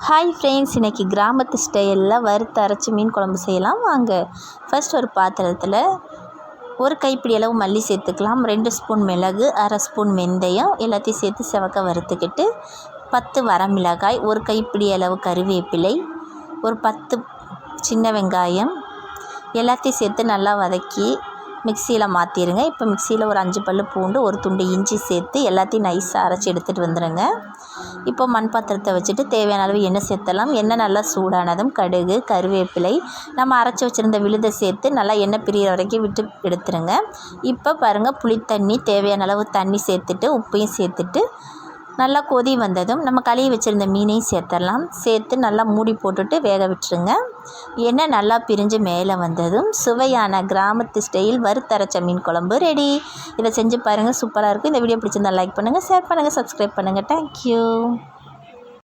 Hi friends, இன்றைக்கி கிராமத்து ஸ்டைலில் வறுத்து அரைச்சி மீன் குழம்பு செய்யலாம் வாங்க. ஃபர்ஸ்ட் ஒரு பாத்திரத்தில் ஒரு கைப்பிடி அளவு மல்லி சேர்த்துக்கலாம், 2 ஸ்பூன் மிளகு, அரை ஸ்பூன் வெந்தயம் எல்லாத்தையும் சேர்த்து செவக்க வறுத்துக்கிட்டு 10 வரமிளகாய், ஒரு கைப்பிடி அளவு கருவேப்பிலை, ஒரு 10 சின்ன வெங்காயம் எல்லாத்தையும் சேர்த்து நல்லா வதக்கி மிக்சியில் மாற்றிடுங்க. இப்போ மிக்சியில் ஒரு 5 பல் பூண்டு, ஒரு துண்டு இஞ்சி சேர்த்து எல்லாத்தையும் நைஸாக அரைச்சி எடுத்துகிட்டு வந்துடுங்க. இப்போ மண் பாத்திரத்தை வச்சுட்டு தேவையான அளவு எண்ணெய் சேர்த்தலாம். எண்ணெய் நல்லா சூடானதும் கடுகு, கருவேப்பிலை, நம்ம அரைச்சி வச்சுருந்த விழுதை சேர்த்து நல்லா எண்ணெய் பிரிகிற வரைக்கும் விட்டு எடுத்துருங்க. இப்போ பாருங்கள், புளித்தண்ணி தேவையான அளவு தண்ணி சேர்த்துட்டு உப்பையும் சேர்த்துட்டு நல்லா கொதி வந்ததும் நம்ம கழுவி வச்சுருந்த மீனையும் சேர்த்துடலாம். சேர்த்து நல்லா மூடி போட்டுட்டு வேக விட்டுருங்க. எண்ணெய் நல்லா பிரிஞ்சு மேலே வந்ததும் சுவையான கிராமத்து ஸ்டைல் வறுத்தரைச்ச மீன் குழம்பு ரெடி. இதை செஞ்சு பாருங்கள், சூப்பராக இருக்கும். இந்த வீடியோ பிடிச்சிருந்தா லைக் பண்ணுங்கள், ஷேர் பண்ணுங்கள், சப்ஸ்கிரைப் பண்ணுங்கள். தேங்க்யூ.